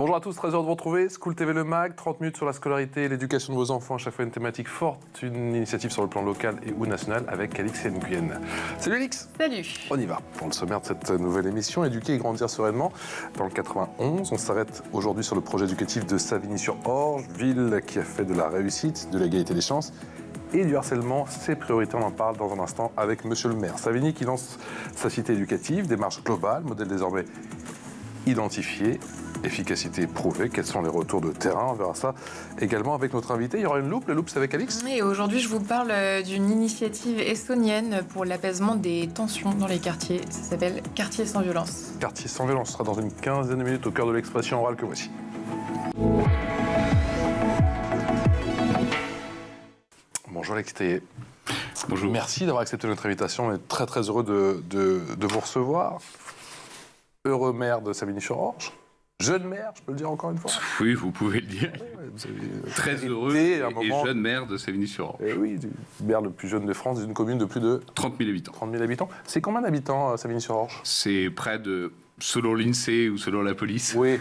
Bonjour à tous, très heureux de vous retrouver. School TV Le Mag, 30 minutes sur la scolarité et l'éducation de vos enfants. À chaque fois une thématique forte, une initiative sur le plan local et ou national avec Alix Nguyen. Salut Alix. Salut. On y va pour le sommaire de cette nouvelle émission, éduquer et grandir sereinement. Dans le 91, on s'arrête aujourd'hui sur le projet éducatif de Savigny-sur-Orge, ville qui a fait de la réussite, de l'égalité des chances et du harcèlement ses priorités. On en parle dans un instant avec Monsieur le maire. Savigny qui lance sa cité éducative, démarche globale, modèle désormais identifié, efficacité prouvée. Quels sont les retours de terrain? On verra ça également avec notre invité. Il y aura une loupe. La loupe, c'est avec Alix. Et aujourd'hui, je vous parle d'une initiative estonienne pour l'apaisement des tensions dans les quartiers. Ça s'appelle Quartier sans violence. Quartier sans violence sera dans une quinzaine de minutes au cœur de l'expression orale que voici. Bonjour Alix Théier. Bonjour. Merci d'avoir accepté notre invitation. On est très très heureux de vous recevoir. Heureux maire de Savigny-sur-Orge. Jeune maire, je peux le dire encore une fois. Oui, vous pouvez le dire. Très heureux et jeune maire de Savigny-sur-Orge. Oui, du maire le plus jeune de France, d'une commune de plus de 30 000 habitants. 30 000 habitants. C'est combien d'habitants, Savigny-sur-Orge? C'est près de, selon l'INSEE ou selon la police, oui.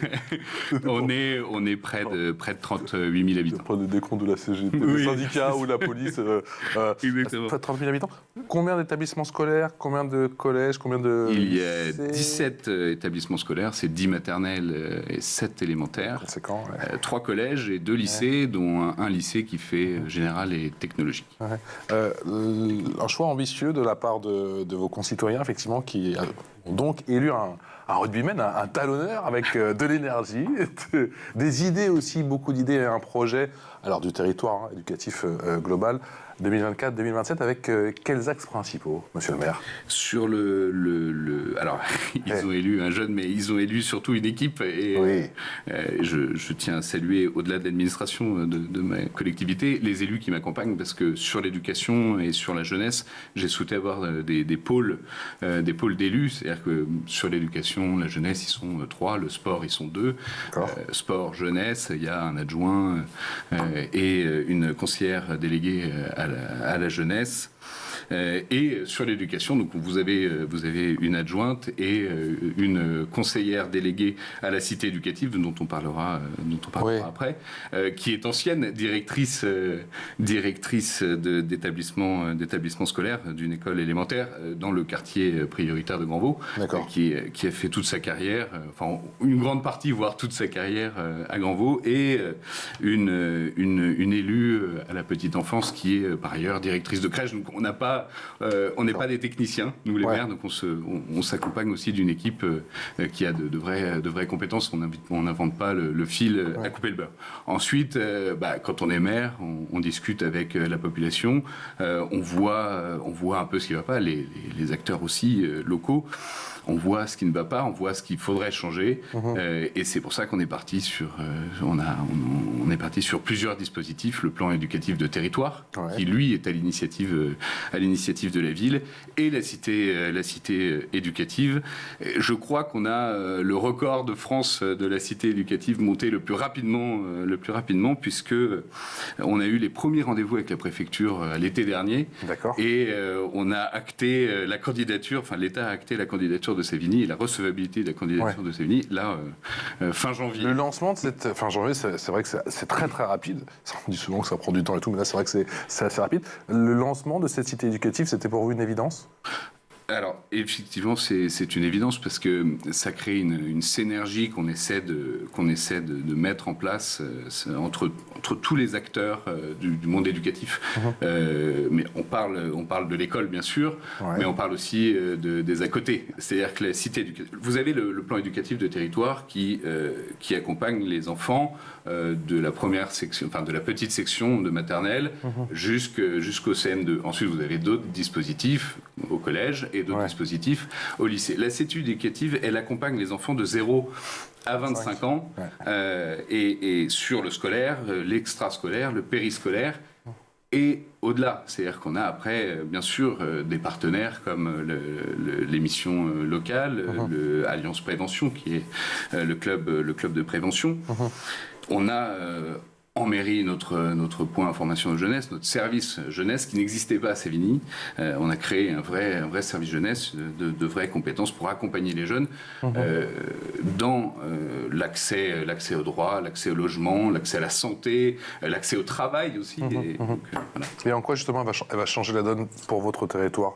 on est près de 38 000 habitants. Près de décompte de la CGT, oui. des syndicats ou la police. Exactement. Près de 30 000 habitants. Combien d'établissements scolaires? Combien de collèges? Combien de Il y a 17 établissements scolaires, c'est 10 maternelles et 7 élémentaires. Conséquent, ouais. 3 collèges et 2 lycées, dont un lycée qui fait général et technologique. Ouais. Un choix ambitieux de la part de vos concitoyens, effectivement, qui ont donc élu un rugbyman, un talonneur avec de l'énergie, des idées aussi, beaucoup d'idées et un projet, alors du territoire éducatif global, 2024-2027, avec quels axes principaux, monsieur le maire? Sur alors, ils ont élu un jeune, mais ils ont élu surtout une équipe. Et oui. Je tiens à saluer, au-delà de l'administration de ma collectivité, les élus qui m'accompagnent, parce que sur l'éducation et sur la jeunesse, j'ai souhaité avoir des pôles d'élus. C'est-à-dire que sur l'éducation, la jeunesse, ils sont 3, le sport, ils sont 2. Sport, jeunesse, il y a un adjoint et une conseillère déléguée à la jeunesse. Et sur l'éducation, donc vous avez une adjointe et une conseillère déléguée à la cité éducative, dont on parlera oui. après, qui est ancienne directrice d'établissement scolaire d'une école élémentaire dans le quartier prioritaire de Grandvaux, qui a fait toute sa carrière, enfin une grande partie, voire toute sa carrière à Grandvaux, et une élue à la petite enfance qui est par ailleurs directrice de crèche. Donc on n'est pas des techniciens, nous les maires, donc on s'accompagne aussi d'une équipe qui a de vraies compétences. On n'invente pas le fil à couper le beurre. Ensuite, quand on est maire, on discute avec la population, on voit un peu ce qui ne va pas, les acteurs aussi locaux. On voit ce qui ne va pas, on voit ce qu'il faudrait changer, et c'est pour ça qu'on est parti sur, on est parti sur plusieurs dispositifs. Le plan éducatif de territoire, qui lui est à l'initiative de la ville, et la cité éducative. Je crois qu'on a le record de France de la cité éducative monté le plus rapidement, puisque on a eu les premiers rendez-vous avec la préfecture l'été dernier, et on a acté la candidature, enfin l'État a acté la candidature de Savigny et la recevabilité de la candidature de Savigny, là, fin janvier. Le lancement de cette fin janvier, c'est vrai que c'est très très rapide. On dit souvent que ça prend du temps et tout, mais là c'est vrai que c'est assez rapide. Le lancement de cette cité éducative, c'était pour vous une évidence? Alors, effectivement, c'est une évidence, parce que ça crée une synergie qu'on essaie de mettre en place entre tous les acteurs du monde éducatif. Mais on parle de l'école, bien sûr, mais on parle aussi des à côté. C'est-à-dire que la cité éducative... Vous avez le plan éducatif de territoire qui accompagne les enfants de la première section, enfin de la petite section de maternelle jusqu'au CM2. Ensuite, vous avez d'autres dispositifs au collège et d'autres dispositifs au lycée. La cité éducative, elle accompagne les enfants de 0 à 25 ans, et sur le scolaire, l'extrascolaire, le périscolaire, et au-delà. C'est-à-dire qu'on a après, bien sûr, des partenaires comme l'émission locale, Alliance Prévention, qui est le club de prévention. On a en mairie notre point information de jeunesse, notre service jeunesse qui n'existait pas à Sévigny. On a créé un vrai service jeunesse de vraies compétences pour accompagner les jeunes dans l'accès au droit, l'accès au logement, l'accès à la santé, l'accès au travail aussi. Donc, voilà. Et en quoi justement elle va changer la donne pour votre territoire,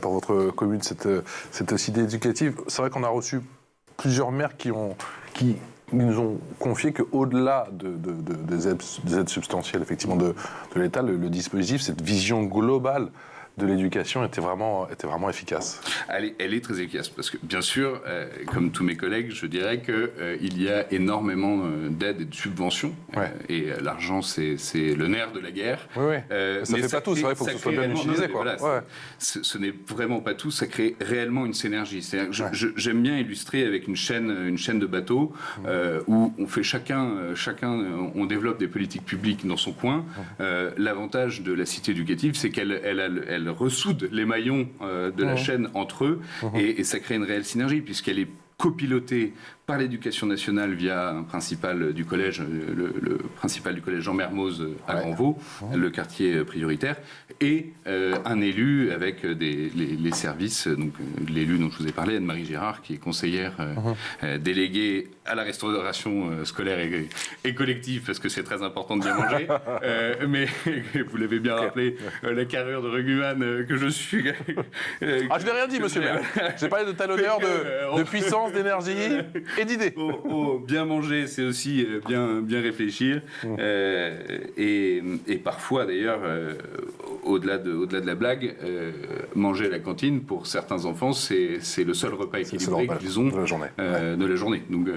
pour votre commune, cette idée éducative? C'est vrai qu'on a reçu plusieurs maires qui nous ont confié qu'au-delà des aides substantielles effectivement de l'État, le dispositif, cette vision globale de l'éducation était vraiment efficace. Elle est très efficace parce que, bien sûr, comme tous mes collègues, je dirais qu'il y a énormément d'aides et de subventions. Et l'argent, c'est le nerf de la guerre. Oui. Ça ne fait pas tout, c'est vrai, il faut que ce soit bien utilisé. Voilà, ce n'est vraiment pas tout, ça crée réellement une synergie. J'aime bien illustrer avec une chaîne de bateaux où on fait chacun, on développe des politiques publiques dans son coin. L'avantage de la cité éducative, c'est qu'elle ressoude les maillons de la chaîne entre eux et ça crée une réelle synergie puisqu'elle est copilotée par l'Éducation nationale via un principal du collège, le principal du collège Jean Mermoz à Grandvaux, le quartier prioritaire, et un élu avec les services, donc l'élu dont je vous ai parlé, Anne-Marie Gérard, qui est conseillère déléguée à la restauration scolaire et collective, parce que c'est très important de bien manger, mais vous l'avez bien rappelé, la carrure de rugbyman que je suis... je n'ai rien dit, monsieur le maire. J'ai parlé de talonneur, de puissance, d'énergie et d'idées. Bien manger, c'est aussi bien réfléchir. Et parfois, d'ailleurs, au-delà de la blague, manger à la cantine, pour certains enfants, c'est le seul repas équilibré qu'ils ont de la journée. Donc,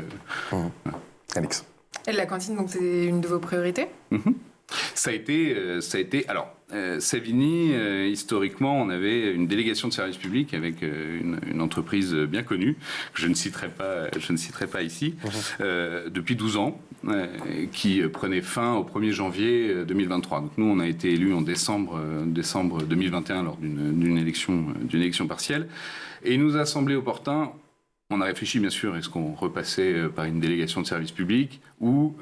Alix. Et la cantine, donc, c'est une de vos priorités? Ça a été. Alors, Savigny, historiquement, on avait une délégation de service public avec une entreprise bien connue, que je ne citerai pas ici, depuis 12 ans, qui prenait fin au 1er janvier 2023. Donc nous, on a été élus en décembre 2021 lors d'une élection partielle. Et il nous a semblé opportun. On a réfléchi, bien sûr, est-ce qu'on repassait par une délégation de service public ou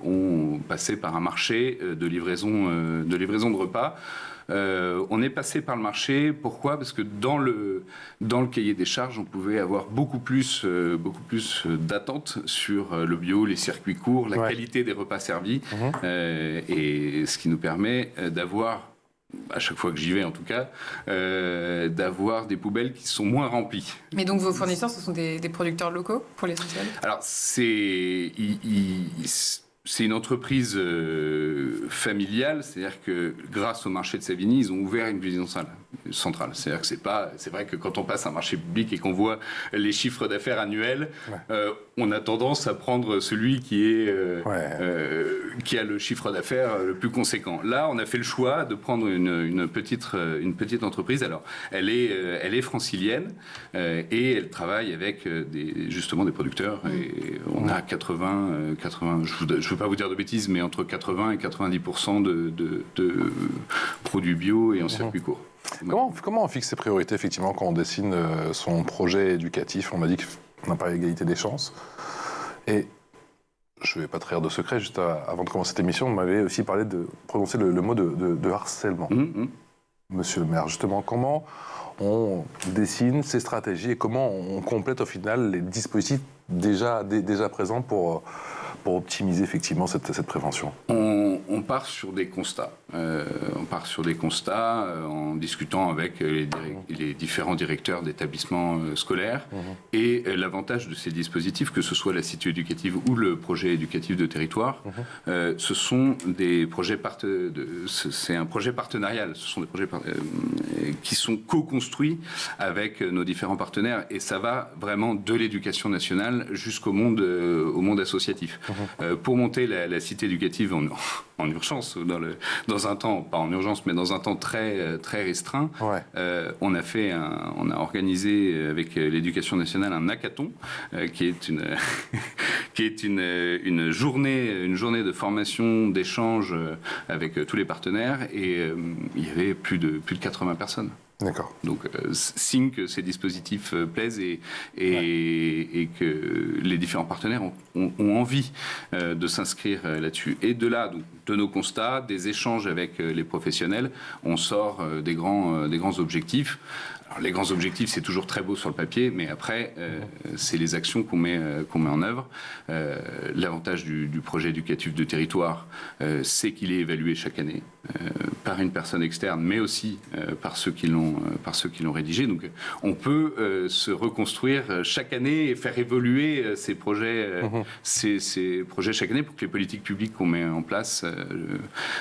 on passait par un marché de livraison de repas. On est passé par le marché. Pourquoi? Parce que dans le cahier des charges, on pouvait avoir beaucoup plus d'attentes sur le bio, les circuits courts, la qualité des repas servis, et ce qui nous permet d'avoir, à chaque fois que j'y vais en tout cas, d'avoir des poubelles qui sont moins remplies. Mais donc vos fournisseurs, ce sont des producteurs locaux pour l'essentiel? Alors c'est une entreprise familiale, c'est-à-dire que grâce au marché de Savigny, ils ont ouvert une cuisine centrale. C'est-à-dire que c'est vrai que quand on passe un marché public et qu'on voit les chiffres d'affaires annuels, on a tendance à prendre celui qui a le chiffre d'affaires le plus conséquent. Là, on a fait le choix de prendre une petite entreprise. Alors, elle est francilienne et elle travaille avec justement des producteurs. Et on a 80 je ne veux pas vous dire de bêtises, mais entre 80 et 90% de produits bio et en circuit court. Comment on fixe ses priorités, effectivement, quand on dessine son projet éducatif? On a dit qu'on n'a pas l'égalité des chances. Et je ne vais pas trahir de secret, juste avant de commencer cette émission, on m'avait aussi parlé de prononcer le mot de harcèlement. Monsieur le maire, justement, comment on dessine ces stratégies et comment on complète au final les dispositifs déjà présents pour optimiser effectivement cette prévention? On part sur des constats. En discutant avec les différents directeurs d'établissements scolaires. Et l'avantage de ces dispositifs, que ce soit la cité éducative ou le projet éducatif de territoire, ce sont des projets c'est un projet partenarial. Ce sont des projets qui sont co-construits avec nos différents partenaires. Et ça va vraiment de l'éducation nationale jusqu'au monde associatif. Pour monter la cité éducative en urgence, dans un temps, pas en urgence, mais dans un temps très restreint, on a organisé avec l'éducation nationale un hackathon, qui est une journée de formation, d'échange avec tous les partenaires, et il y avait plus de 80 personnes. D'accord. Donc, signe que ces dispositifs plaisent et que les différents partenaires ont envie de s'inscrire là-dessus. Et de là, donc, de nos constats, des échanges avec les professionnels, on sort des grands objectifs. Alors, les grands objectifs, c'est toujours très beau sur le papier, mais après, c'est les actions qu'on met en œuvre. L'avantage du projet éducatif de territoire, c'est qu'il est évalué chaque année par une personne externe, mais aussi par ceux qui l'ont rédigé. Donc, on peut se reconstruire chaque année et faire évoluer ces projets chaque année pour que les politiques publiques qu'on met en place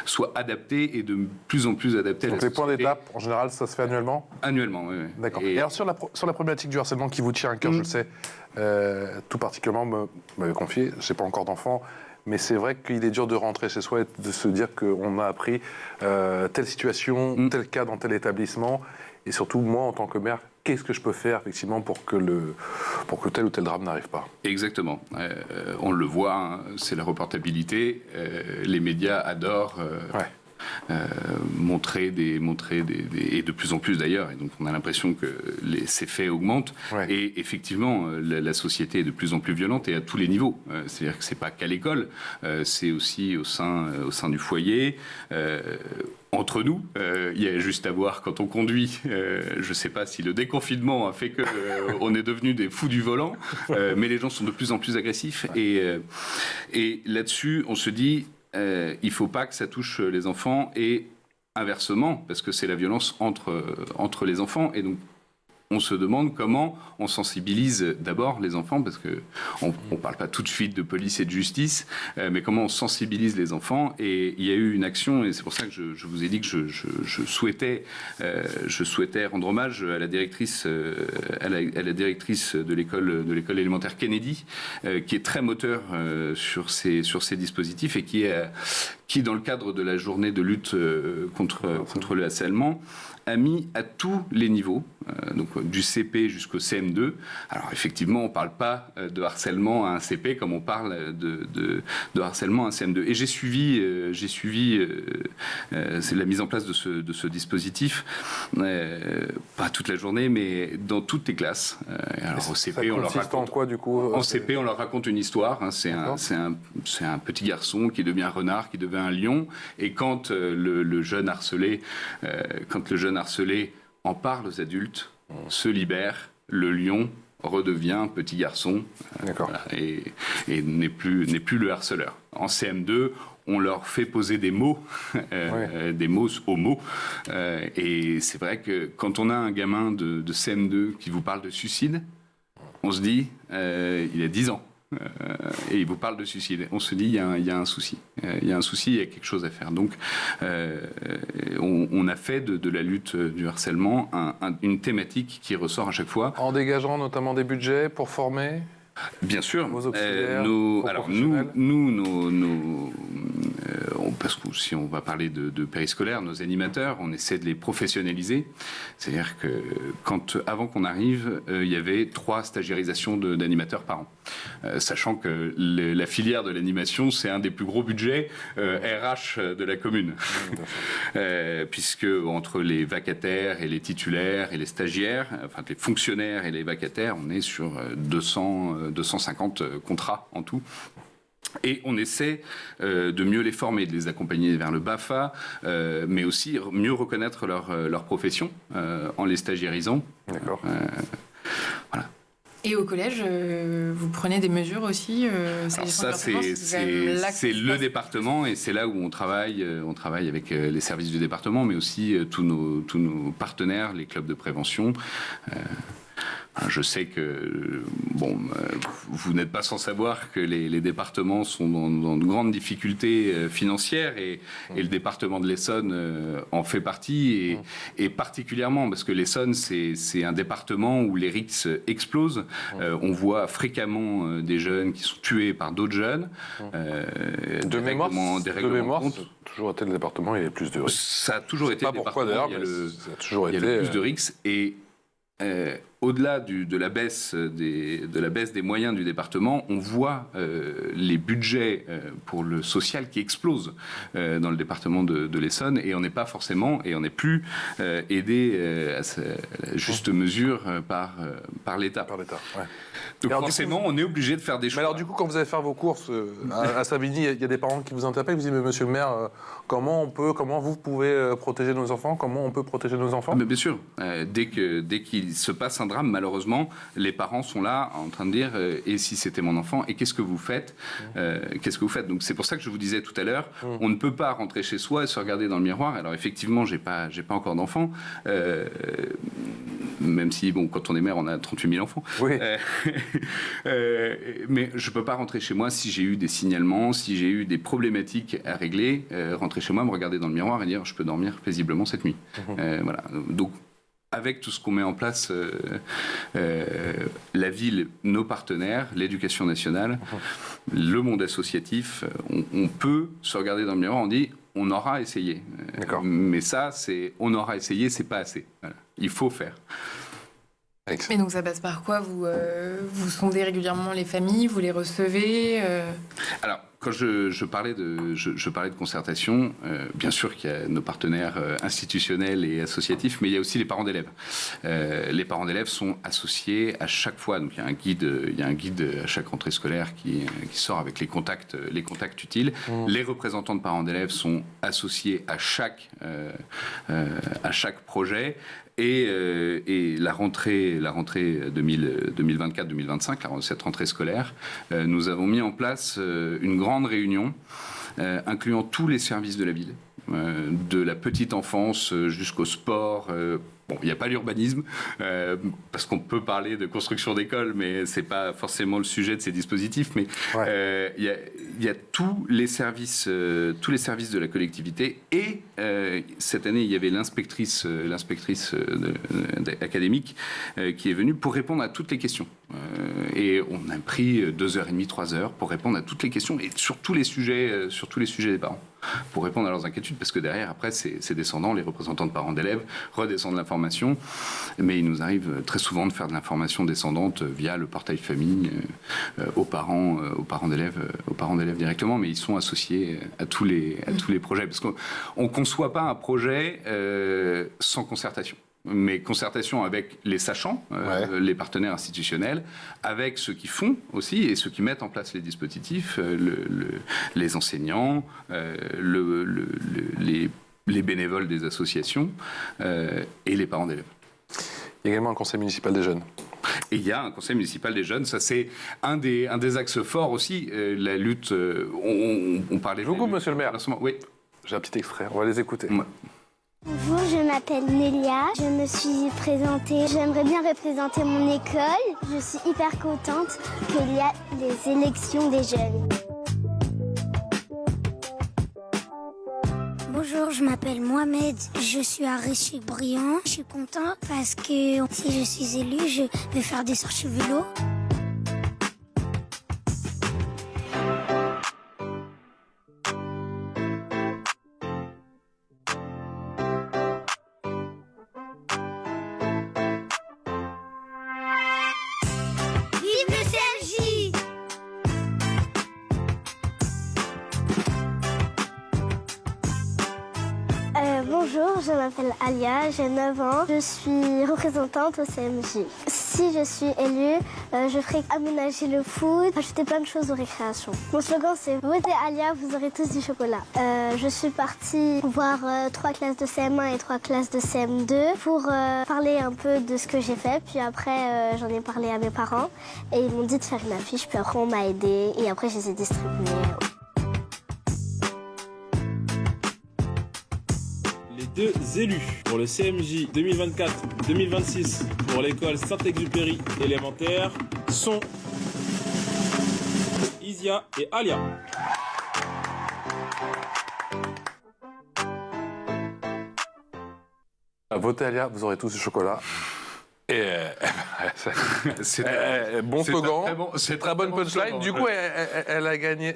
soient adaptées et de plus en plus adaptées. Donc, les points d'étape, en général, ça se fait annuellement ? Annuellement, oui. D'accord. Et alors sur la problématique du harcèlement qui vous tient à cœur, je le sais, tout particulièrement, vous m'avez confié, je n'ai pas encore d'enfant, mais c'est vrai qu'il est dur de rentrer chez soi et de se dire qu'on a appris telle situation, tel cas dans tel établissement, et surtout moi en tant que mère, qu'est-ce que je peux faire effectivement pour que tel ou tel drame n'arrive pas ? Exactement. On le voit, hein, c'est la reportabilité. Les médias adorent. Montrer et de plus en plus d'ailleurs, et donc on a l'impression que ces faits augmentent, et effectivement la société est de plus en plus violente et à tous les niveaux, c'est-à-dire que c'est pas qu'à l'école, c'est aussi au sein du foyer, entre nous. Il y a juste à voir quand on conduit, je ne sais pas si le déconfinement a fait qu'on est devenus des fous du volant, mais les gens sont de plus en plus agressifs, et là-dessus on se dit il ne faut pas que ça touche les enfants, et inversement, parce que c'est la violence entre les enfants, et donc on se demande comment on sensibilise d'abord les enfants, parce qu'on ne parle pas tout de suite de police et de justice, mais comment on sensibilise les enfants. Et il y a eu une action, et c'est pour ça que je vous ai dit que je souhaitais rendre hommage à la directrice, à la directrice de l'école élémentaire Kennedy, qui est très moteur sur ces dispositifs, et qui, dans le cadre de la journée de lutte contre le harcèlement, a mis à tous les niveaux, donc du CP jusqu'au CM2. Alors effectivement, on ne parle pas de harcèlement à un CP comme on parle de harcèlement à un CM2. Et j'ai suivi c'est la mise en place de ce dispositif, pas toute la journée, mais dans toutes les classes. Alors au CP, on leur raconte en quoi du coup En CP, on leur raconte une histoire. Hein, c'est un petit garçon qui devient un renard, qui devient un lion, et quand le jeune harcelé en parle aux adultes, se libère, le lion redevient petit garçon, voilà, et n'est plus le harceleur. En CM2, on leur fait poser des mots, des mots aux mots, et c'est vrai que quand on a un gamin de CM2 qui vous parle de suicide, on se dit, il a 10 ans. Et il vous parle de suicide. On se dit, il y a un souci. Il y a un souci, il y a quelque chose à faire. Donc, on a fait de la lutte du harcèlement une thématique qui ressort à chaque fois. En dégageant notamment des budgets pour former Bien sûr. Vos auxiliaires, parce que si on va parler de périscolaire, nos animateurs, on essaie de les professionnaliser. C'est-à-dire que avant qu'on arrive, il y avait 3 stagiairisations d'animateurs par an. Sachant que la filière de l'animation, c'est un des plus gros budgets RH de la commune. Puisque entre les vacataires et les titulaires et les stagiaires, enfin les fonctionnaires et les vacataires, on est sur 250 contrats en tout. Et on essaie de mieux les former, de les accompagner vers le BAFA, mais aussi mieux reconnaître leur profession en les stagiairisant. D'accord. Voilà. Et au collège, vous prenez des mesures aussi ça, c'est le département, et c'est là où on travaille avec les services du département, mais aussi tous nos partenaires, les clubs de prévention. Je sais que vous n'êtes pas sans savoir que les départements sont dans de grandes difficultés financières, et le département de l'Essonne en fait partie, et particulièrement parce que l'Essonne, c'est un département où les risques explosent. On voit fréquemment des jeunes qui sont tués par d'autres jeunes. De mémoire, toujours été le département, il y a plus de risques. Ça a toujours été le département, il y a le plus de risques. Et au-delà de la baisse des moyens du département, on voit les budgets pour le social qui explosent dans le département de l'Essonne, et on n'est pas forcément, et on n'est plus aidé à la juste mesure par l'État. Ouais. Donc forcément, on est obligé de faire des choix. Mais alors du coup, quand vous allez faire vos courses à Savigny, il y a des parents qui vous interpellent, vous disent, mais monsieur le maire, comment vous pouvez protéger nos enfants? Comment on peut protéger nos enfants? Mais bien sûr, dès qu'il se passe un drame, malheureusement, les parents sont là en train de dire, et si c'était mon enfant, et qu'est-ce que vous faites? Qu'est-ce que vous faites? Donc c'est pour ça que je vous disais tout à l'heure, on ne peut pas rentrer chez soi et se regarder dans le miroir. Alors effectivement, j'ai pas encore d'enfants, même si, bon, quand on est mère, on a 38 000 enfants. Oui. Mais je ne peux pas rentrer chez moi si j'ai eu des signalements, si j'ai eu des problématiques à régler, rentrer chez moi, me regarder dans le miroir et dire je peux dormir paisiblement cette nuit. Voilà. Donc, avec tout ce qu'on met en place, la ville, nos partenaires, l'éducation nationale, le monde associatif, on peut se regarder dans le miroir, on dit on aura essayé. Mais ça, on aura essayé, c'est pas assez. Voilà. Il faut faire. Mais donc ça passe par quoi? Vous sondez régulièrement les familles, vous les recevez Alors, quand je parlais de concertation, bien sûr qu'il y a nos partenaires institutionnels et associatifs, mais il y a aussi les parents d'élèves. Les parents d'élèves sont associés à chaque fois. Donc il y a un guide à chaque rentrée scolaire qui sort avec les contacts utiles. Les représentants de parents d'élèves sont associés à chaque projet. Et la rentrée 2024-2025, cette rentrée scolaire, nous avons mis en place une grande réunion incluant tous les services de la ville, de la petite enfance jusqu'au sport. Bon, il n'y a pas l'urbanisme, parce qu'on peut parler de construction d'écoles, mais ce n'est pas forcément le sujet de ces dispositifs. Mais il y a tous les services de la collectivité. Et cette année, il y avait l'inspectrice académique qui est venue pour répondre à toutes les questions. Et on a pris 2h30, 3 heures pour répondre à toutes les questions et sur tous les sujets des parents, pour répondre à leurs inquiétudes, parce que derrière, après, c'est descendant, les représentants de parents d'élèves redescendent l'information, mais il nous arrive très souvent de faire de l'information descendante via le portail famille aux parents d'élèves directement, mais ils sont associés à tous les projets, parce qu'on ne conçoit pas un projet sans concertation. Mais concertation avec les sachants, les partenaires institutionnels, avec ceux qui font aussi et ceux qui mettent en place les dispositifs, les enseignants, les bénévoles des associations et les parents d'élèves. Il y a également un conseil municipal des jeunes. Et il y a un conseil municipal des jeunes, ça c'est un des axes forts aussi, la lutte, on parlait... Beaucoup, monsieur le maire. Oui. J'ai un petit extrait, on va les écouter. Ouais. Bonjour, je m'appelle Nélia, je me suis présentée. J'aimerais bien représenter mon école. Je suis hyper contente qu'il y a les élections des jeunes. Bonjour, je m'appelle Mohamed, je suis à Réchy-Briand. Je suis content parce que si je suis élu, je vais faire des sorties vélo. Bonjour, je m'appelle Alia, j'ai 9 ans. Je suis représentante au CMJ. Si je suis élue, je ferai aménager le foot, ajouter plein de choses aux récréations. Mon slogan c'est « Votez Alia, vous aurez tous du chocolat ». Je suis partie voir 3 classes de CM1 et 3 classes de CM2 pour parler un peu de ce que j'ai fait. Puis après, j'en ai parlé à mes parents et ils m'ont dit de faire une affiche. Puis après, on m'a aidée et après, je les ai distribuées. Les 2 élus pour le CMJ 2024-2026 pour l'école Saint-Exupéry élémentaire sont Isia et Alia. Votez Alia, vous aurez tous du chocolat. Et c'est bon slogan, c'est très bonne punchline. Du coup, elle a gagné.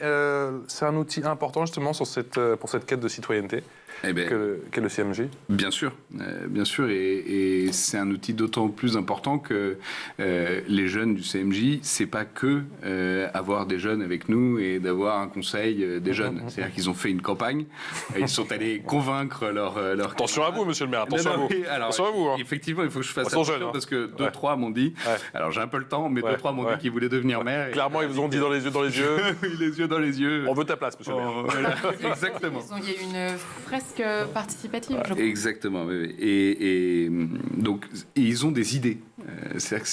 C'est un outil important justement pour cette quête de citoyenneté. qu'est le CMJ? Bien sûr, et c'est un outil d'autant plus important que les jeunes du CMJ, c'est pas que avoir des jeunes avec nous et d'avoir un conseil des jeunes. C'est-à-dire qu'ils ont fait une campagne, ils sont allés convaincre leur attention à vous, monsieur le maire, attention à vous. Alors, attention à vous. Effectivement, il faut que je fasse attention parce que 2-3 m'ont dit, alors j'ai un peu le temps, mais 2-3 m'ont dit qu'ils voulaient devenir maire. Clairement, ils vous ont dit dans les yeux. Oui, les yeux dans les yeux. On veut ta place, monsieur le maire. Voilà, exactement. Il y a eu une fresque participative, je crois. Exactement. Et donc, ils ont des idées. C'est-à-dire que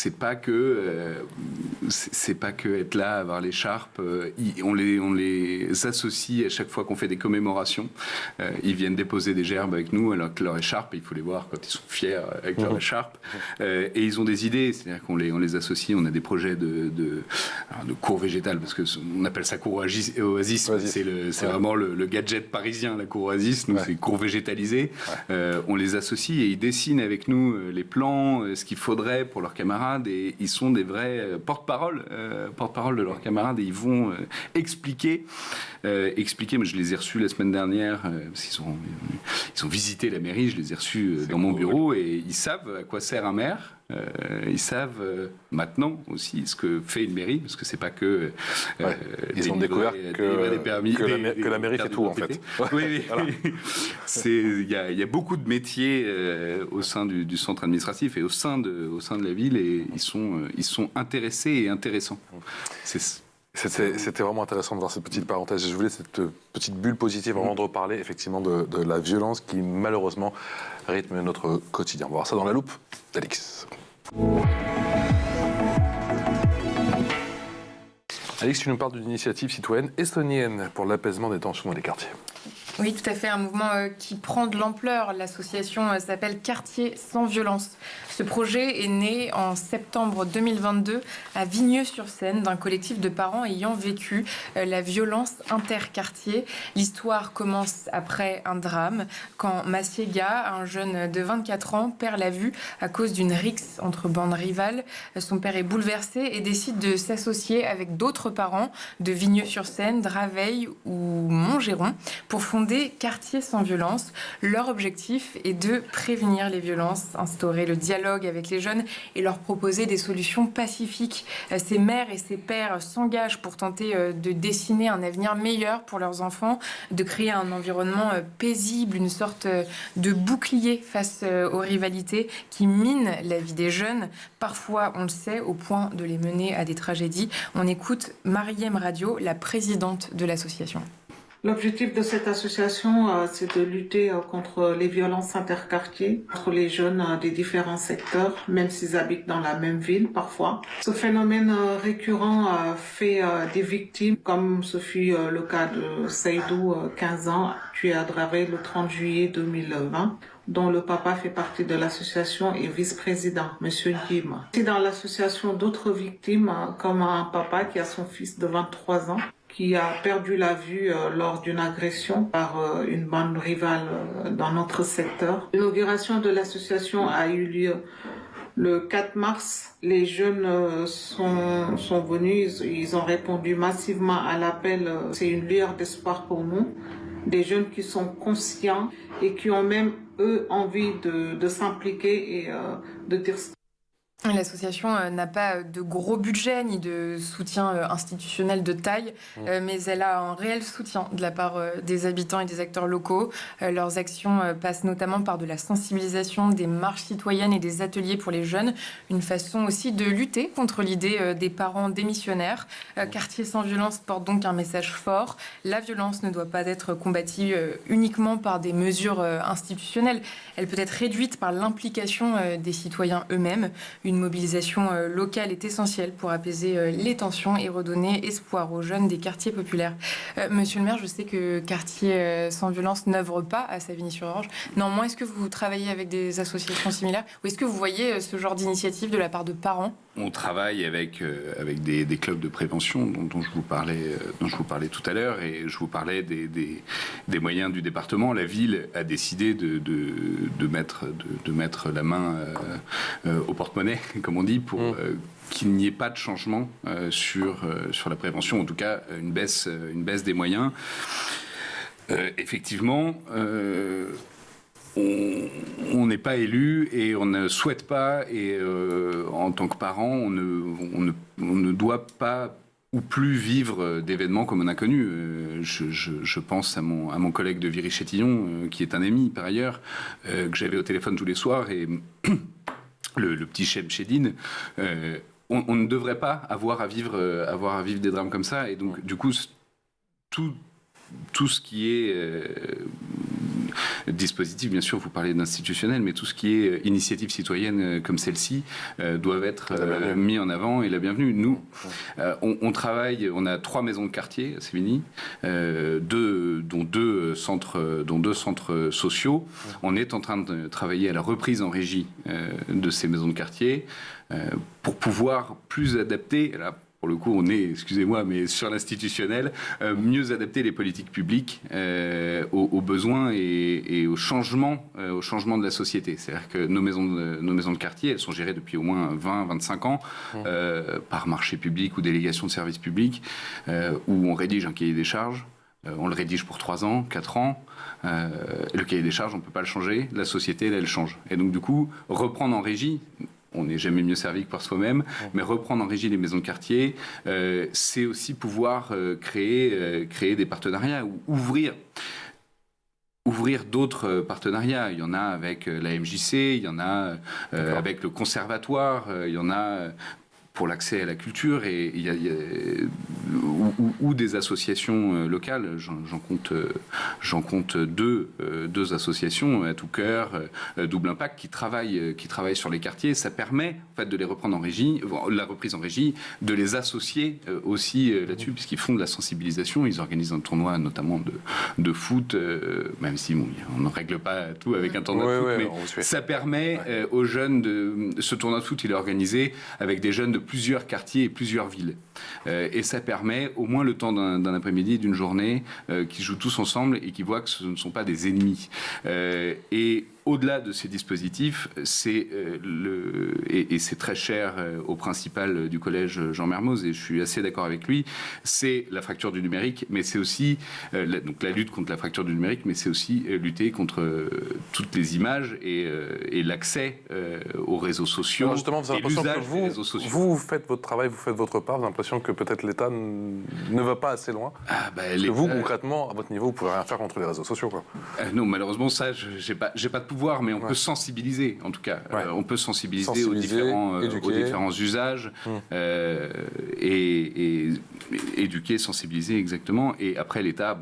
c'est pas que être là, avoir l'écharpe. On les associe à chaque fois qu'on fait des commémorations. Ils viennent déposer des gerbes avec nous, alors que leur écharpe, il faut les voir quand ils sont fiers avec leur écharpe. Et ils ont des idées, c'est-à-dire qu'on les associe. On a des projets de cours végétales, parce qu'on appelle ça cours oasis. C'est vraiment le gadget parisien, la cour oasis. Nous, c'est cours végétalisé. On les associe et ils dessinent avec nous les plans, ce qu'il faudrait pour leurs camarades, et ils sont des vrais porte-parole de leurs camarades, et ils vont expliquer. Moi, je les ai reçus la semaine dernière, parce qu'ils ont visité la mairie, je les ai reçus dans mon bureau, et ils savent à quoi sert un maire. Ils savent maintenant aussi ce que fait une mairie, parce que c'est pas que ils ont découvert que la mairie fait tout, en fait. Oui. Voilà. Il y a beaucoup de métiers au sein du centre administratif et au sein de la ville, et ils sont intéressés et intéressants. C'était vraiment intéressant de voir cette petite parenthèse. Je voulais cette petite bulle positive avant de reparler effectivement de la violence qui malheureusement rythme notre quotidien. On va voir ça dans la loupe d'Alix. Alix, tu nous parles d'une initiative citoyenne estonienne pour l'apaisement des tensions dans les quartiers. Oui, tout à fait, un mouvement qui prend de l'ampleur. L'association s'appelle Quartier sans violence. Ce projet est né en septembre 2022 à Vigneux-sur-Seine d'un collectif de parents ayant vécu la violence interquartier. L'histoire commence après un drame, quand Massiega, un jeune de 24 ans, perd la vue à cause d'une rixe entre bandes rivales. Son père est bouleversé et décide de s'associer avec d'autres parents de Vigneux-sur-Seine, Draveil ou Montgeron pour fonder Quartier sans violence. Leur objectif est de prévenir les violences, instaurer le dialogue avec les jeunes et leur proposer des solutions pacifiques. Ces mères et ces pères s'engagent pour tenter de dessiner un avenir meilleur pour leurs enfants, de créer un environnement paisible, une sorte de bouclier face aux rivalités qui minent la vie des jeunes, parfois, on le sait, au point de les mener à des tragédies. On écoute Mariem Radio, la présidente de l'association. L'objectif de cette association, c'est de lutter contre les violences interquartiers, entre les jeunes des différents secteurs, même s'ils habitent dans la même ville parfois. Ce phénomène récurrent fait des victimes, comme ce fut le cas de Seydou, 15 ans, tué à Draveil le 30 juillet 2020. Dont le papa fait partie de l'association et vice-président, Monsieur Yim. C'est dans l'association d'autres victimes, comme un papa qui a son fils de 23 ans, qui a perdu la vue lors d'une agression par une bande rivale dans notre secteur. L'inauguration de l'association a eu lieu le 4 mars. Les jeunes sont venus, ils ont répondu massivement à l'appel. C'est une lueur d'espoir pour nous. Des jeunes qui sont conscients et qui ont même, eux, envie de s'impliquer et de dire stop. L'association n'a pas de gros budget ni de soutien institutionnel de taille, mais elle a un réel soutien de la part des habitants et des acteurs locaux. Leurs actions passent notamment par de la sensibilisation, des marches citoyennes et des ateliers pour les jeunes. Une façon aussi de lutter contre l'idée des parents démissionnaires. Quartier sans violence porte donc un message fort. La violence ne doit pas être combattue uniquement par des mesures institutionnelles. Elle peut être réduite par l'implication des citoyens eux-mêmes. Une mobilisation locale est essentielle pour apaiser les tensions et redonner espoir aux jeunes des quartiers populaires. Monsieur le maire, je sais que Quartier sans violence n'œuvre pas à Savigny-sur-Orge. Néanmoins, est-ce que vous travaillez avec des associations similaires ou est-ce que vous voyez ce genre d'initiative de la part de parents ? On travaille avec des clubs de prévention dont je vous parlais tout à l'heure, et je vous parlais des moyens du département. La ville a décidé de mettre la main au porte-monnaie, comme on dit, pour qu'il n'y ait pas de changement sur la prévention, en tout cas une baisse des moyens. Effectivement, on n'est pas élu et on ne souhaite pas, et en tant que parent, on ne doit pas ou plus vivre d'événements comme on a connu. Je pense à mon collègue de Viry-Châtillon, qui est un ami par ailleurs, que j'avais au téléphone tous les soirs, et le petit Chedine. On ne devrait pas avoir à vivre des drames comme ça, et donc du coup tout ce qui est dispositif, bien sûr, vous parlez d'institutionnel, mais tout ce qui est initiative citoyenne comme celle-ci doivent être mis en avant, et la bienvenue. Nous, on travaille, on a 3 maisons de quartier à Sévigny, dont deux centres sociaux. On est en train de travailler à la reprise en régie de ces maisons de quartier pour pouvoir plus adapter. Là, pour le coup, on est, excusez-moi, mais sur l'institutionnel, mieux adapter les politiques publiques aux besoins et au changement de la société. C'est-à-dire que nos maisons de quartier, elles sont gérées depuis au moins 20-25 ans par marché public ou délégation de services publics, où on rédige un cahier des charges. On le rédige pour 3 ans, 4 ans. Le cahier des charges, on ne peut pas le changer. La société, elle change. Et donc, du coup, reprendre en régie... On n'est jamais mieux servi que par soi-même, mais reprendre en régie les maisons de quartier, c'est aussi pouvoir créer des partenariats ou ouvrir d'autres partenariats. Il y en a avec la MJC, il y en a avec le conservatoire, il y en a pour l'accès à la culture, et ou des associations locales. J'en compte deux associations, À Tout Cœur, Double Impact, qui travaillent sur les quartiers. Ça permet en fait de les reprendre en régie, la reprise en régie, de les associer aussi là-dessus, puisqu'ils font de la sensibilisation. Ils organisent un tournoi notamment de foot, même si on ne règle pas tout avec un tournoi de foot, mais ça permet aux jeunes ce tournoi de foot, il est organisé avec des jeunes de plusieurs quartiers et plusieurs villes. Et ça permet au moins le temps d'un après-midi, d'une journée, qu'ils jouent tous ensemble et qu'ils voient que ce ne sont pas des ennemis. Et au-delà de ces dispositifs, c'est c'est très cher au principal du collège Jean Mermoz, et je suis assez d'accord avec lui, c'est la fracture du numérique, mais c'est aussi donc la lutte contre la fracture du numérique, mais c'est aussi lutter contre toutes les images et l'accès aux réseaux sociaux. Alors justement, vous avez l'impression que vous faites votre travail, vous faites votre part, vous avez l'impression que peut-être l'État ne va pas assez loin. Parce que vous, concrètement, à votre niveau, vous ne pouvez rien faire contre les réseaux sociaux, quoi. Non, malheureusement, ça, j'ai pas de pouvoir, mais on peut sensibiliser, en tout cas. On peut sensibiliser aux différents usages, et éduquer, sensibiliser, exactement. Et après, l'État,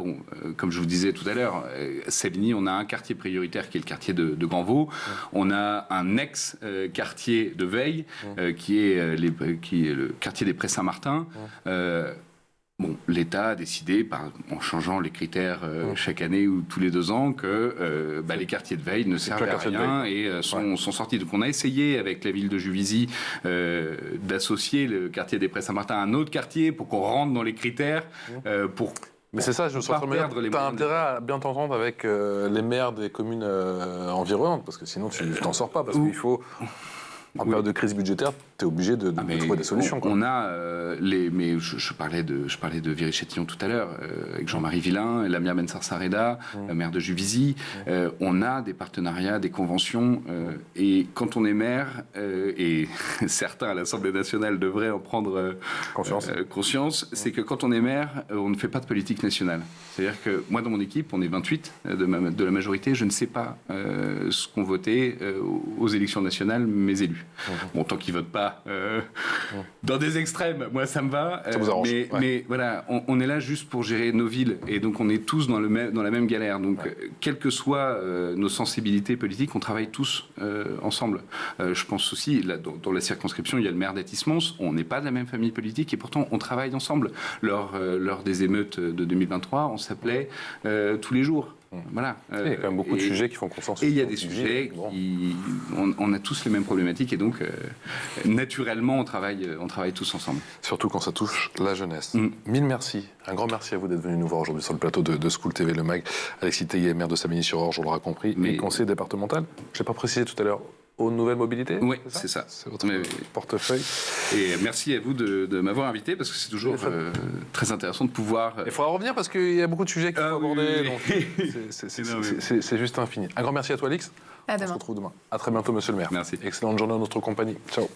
comme je vous disais tout à l'heure, Sévigny, on a un quartier prioritaire qui est le quartier de Grandvaux. On a un ex-quartier de Veille, qui est le quartier des Prés-Saint-Martin. L'État a décidé, en changeant les critères chaque année ou tous les 2 ans, que les quartiers de veille ne servent à rien et sont sortis. Donc on a essayé avec la ville de Juvisy d'associer le quartier des Prés-Saint-Martin à un autre quartier pour qu'on rentre dans les critères Mais c'est ça, je me suis en train de me dire, tu as intérêt à bien t'entendre avec les maires des communes environnantes, parce que sinon tu t'en sors pas, parce qu'il faut... En période de crise budgétaire, tu es obligé de trouver des solutions. On a mais je parlais de Viry-Châtillon tout à l'heure, avec Jean-Marie Villain, Lamia Bensar-Sareda, la maire de Juvisy. On a des partenariats, des conventions, et quand on est maire, et certains à l'Assemblée nationale devraient en prendre conscience, c'est que quand on est maire, on ne fait pas de politique nationale. C'est-à-dire que moi, dans mon équipe, on est 28 de la majorité, je ne sais pas ce qu'ont voté aux élections nationales mes élus. Tant qu'ils votent pas dans des extrêmes, moi ça me va. Ça vous arrange. Mais voilà, on est là juste pour gérer nos villes, et donc on est tous dans la même galère. Donc quelles que soient nos sensibilités politiques, on travaille tous ensemble. Je pense aussi, là, dans la circonscription, il y a le maire d'Athis-Mons. On n'est pas de la même famille politique, et pourtant on travaille ensemble. Lors des émeutes de 2023, on s'appelait tous les jours. Voilà. Il y a quand même beaucoup de sujets qui font consensus. Et il y a des sujets qui... On a tous les mêmes problématiques, et donc naturellement on travaille tous ensemble. Surtout quand ça touche la jeunesse. Mille merci. Un grand merci à vous d'être venu nous voir aujourd'hui sur le plateau de School TV Le Mag. Alexis Théier, maire de Savigny-sur-Orge, on l'aura compris, et conseiller départemental. Je ne l'ai pas précisé tout à l'heure, aux nouvelles mobilités. Oui, c'est ça. C'est votre portefeuille. Et merci à vous de m'avoir invité, parce que c'est toujours très intéressant de pouvoir... Il faudra revenir, parce qu'il y a beaucoup de sujets qu'il faut aborder. Oui. C'est juste infini. Un grand merci à toi, Alix. À demain. On se retrouve demain. À très bientôt, monsieur le maire. Merci. Excellente journée en notre compagnie. Ciao.